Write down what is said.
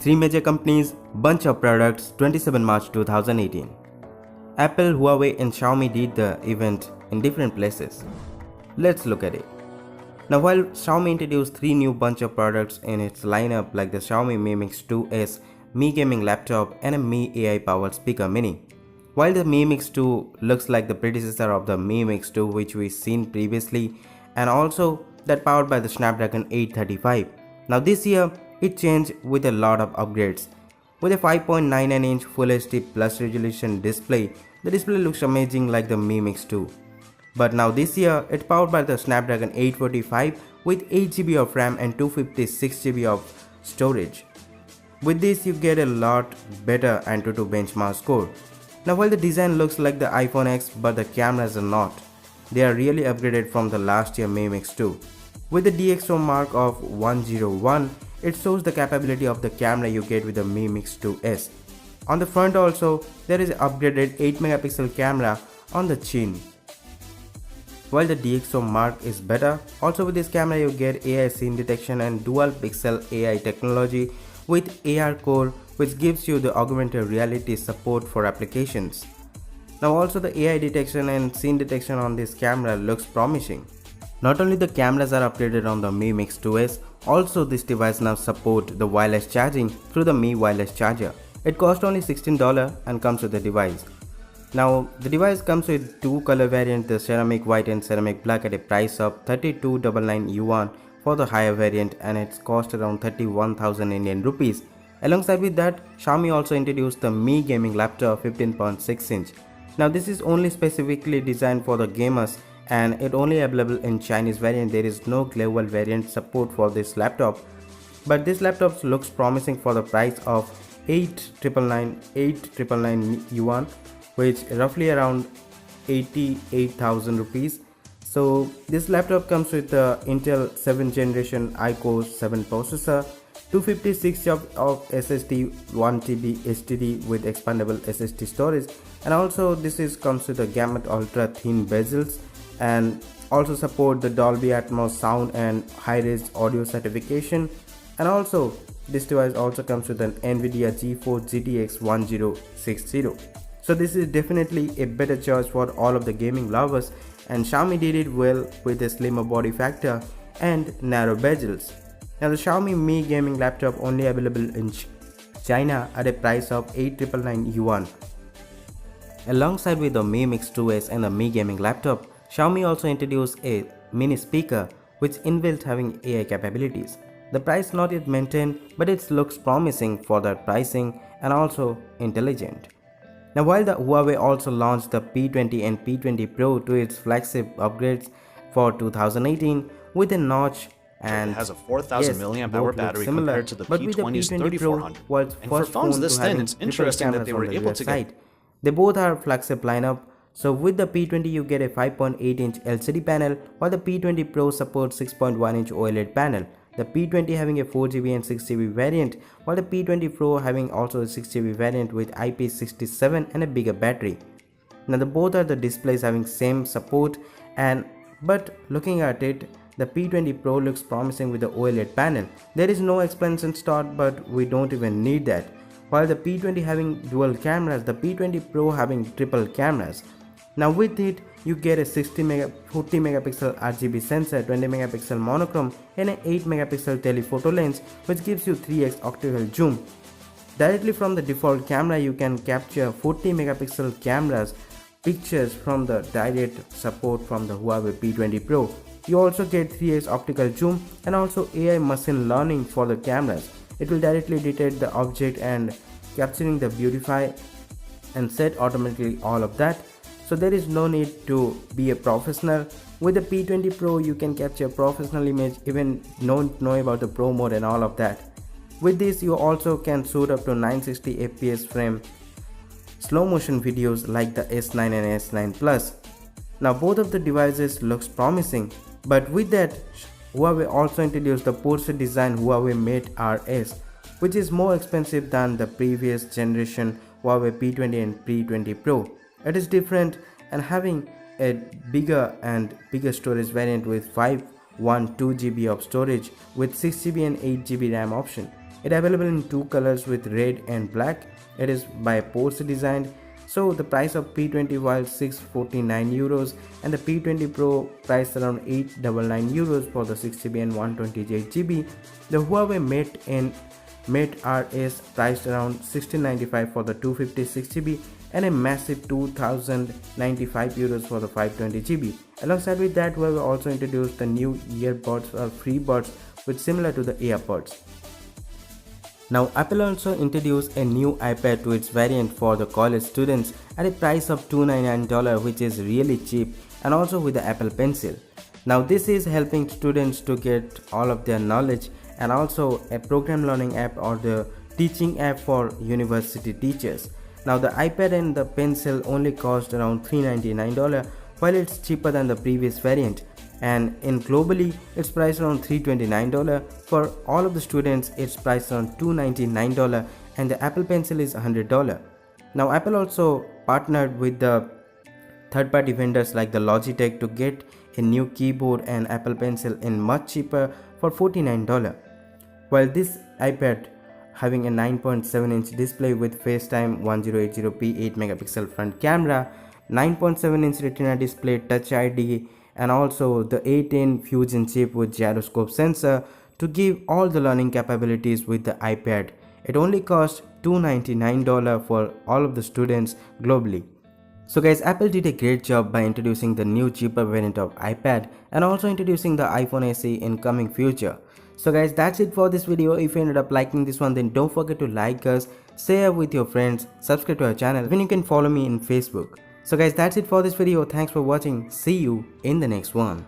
Three major companies, bunch of products, 27 March 2018. Apple, Huawei and Xiaomi did the event in different places. Let's look at it. Now while Xiaomi introduced three new bunch of products in its lineup like the Xiaomi MiMix2s Mi Gaming Laptop and a Mi AI powered speaker mini. While the Mi Mix 2 looks like the predecessor of the Mi Mix 2 which we've seen previously and also that powered by the Snapdragon 835. Now this year it changed with a lot of upgrades. With a 5.99-inch Full HD Plus resolution display, the display looks amazing like the Mi Mix 2. But now this year it's powered by the Snapdragon 845 with 8GB of RAM and 256GB of storage. With this you get a lot better Antutu benchmark score. Now while the design looks like the iPhone X but the cameras are not, they are really upgraded from the last year Mi Mix 2. With the DxO mark of 101, it shows the capability of the camera you get with the Mi Mix2s. On the front also, there is an upgraded 8MP camera on the chin. While the DxO mark is better, also with this camera you get AI scene detection and dual pixel AI technology with AR core which gives you the augmented reality support for applications. Now also the AI detection and scene detection on this camera looks promising. Not only the cameras are upgraded on the Mi Mix2s, also this device now supports the wireless charging through the Mi wireless charger. It costs only $16 and comes with the device. Now the device comes with two color variants, the ceramic white and ceramic black at a price of 3299 yuan for the higher variant and it's cost around 31,000 Indian rupees. Alongside with that, Xiaomi also introduced the Mi Gaming Laptop 15.6 inch. Now this is only specifically designed for the gamers and it only available in Chinese variant. There is no global variant support for this laptop. But this laptop looks promising for the price of 8,999 yuan, which roughly around 88,000 rupees. So this laptop comes with the Intel 7th generation iCore 7 processor, 256 of SSD, 1TB HDD with expandable SSD storage, and also this comes with a gamut ultra thin bezels and also support the Dolby Atmos sound and high-res audio certification. And also this device also comes with an Nvidia GeForce GTX 1060. So this is definitely a better choice for all of the gaming lovers, and Xiaomi did it well with a slimmer body factor and narrow bezels. Now the Xiaomi Mi Gaming Laptop only available in China at a price of 8,999 yuan. Alongside with the Mi Mix2s and the Mi Gaming Laptop, Xiaomi also introduced a mini speaker which inbuilt having AI capabilities. The price not yet maintained, but it looks promising for that pricing and also intelligent. Now while the Huawei also launched the P20 and P20pro to its flagship upgrades for 2018 with a notch and it has a 4,000 milliamp hour battery similar, compared to the but with the P20's P20 Pro 3400. was And for first phones phone this to thin, having it's triple interesting that cameras they on were the able rear to side. get. They both are flagship lineup. So with the P20 you get a 5.8-inch LCD panel while the P20 Pro supports 6.1-inch OLED panel. The P20 having a 4GB and 6GB variant while the P20 Pro having also a 6GB variant with IP67 and a bigger battery. Now both are the displays having same support but looking at it, the P20 Pro looks promising with the OLED panel. There is no expansion slot but we don't even need that. While the P20 having dual cameras, the P20 Pro having triple cameras. Now with it, you get a 40 megapixel RGB sensor, 20 megapixel monochrome and an 8 megapixel telephoto lens which gives you 3x optical zoom. Directly from the default camera you can capture 40 megapixel cameras pictures from the direct support from the Huawei P20 Pro. You also get 3x optical zoom and also AI machine learning for the cameras. It will directly detect the object and capturing the beautify and set automatically all of that. So there is no need to be a professional. With the P20 Pro you can capture professional image even don't know about the pro mode and all of that. With this you also can shoot up to 960 fps frame slow motion videos like the S9 and S9 Plus. Now both of the devices looks promising, but with that Huawei also introduced the Porsche design Huawei MateRs, which is more expensive than the previous generation Huawei P20 and P20 Pro. It is different and having a bigger storage variant with 512GB of storage with 6GB and 8GB RAM option. It available in two colors with red and black. It is by Porsche designed. So the price of P20 while 649 euros and the P20 Pro priced around 899 euros for the 6GB and 128GB. The Huawei MateRs priced around 1695 for the 256GB and a massive 2095 euros for the 520GB. Alongside with that, Huawei also introduced the new earbuds or FreeBuds which similar to the AirPods. Now Apple also introduced a new iPad to its variant for the college students at a price of $299, which is really cheap, and also with the Apple Pencil. Now this is helping students to get all of their knowledge, and also a program learning app or the teaching app for university teachers. Now the iPad and the Pencil only cost around $399 while it's cheaper than the previous variant, and in globally it's priced around $329. For all of the students it's priced around $299, and the Apple Pencil is $100. Now Apple also partnered with the third-party vendors like the Logitech to get a new keyboard and Apple Pencil in much cheaper for $49. While this iPad having a 9.7-inch display with FaceTime 1080p 8-megapixel front camera, 9.7-inch Retina display, Touch ID, and also the A10 Fusion chip with gyroscope sensor to give all the learning capabilities with the iPad. It only costs $299 for all of the students globally. So guys, Apple did a great job by introducing the new cheaper variant of iPad and also introducing the iPhone SE in coming future. So guys, that's it for this video. If you ended up liking this one, then don't forget to like us, share with your friends, subscribe to our channel, even you can follow me in Facebook. So guys, that's it for this video. Thanks for watching. See you in the next one.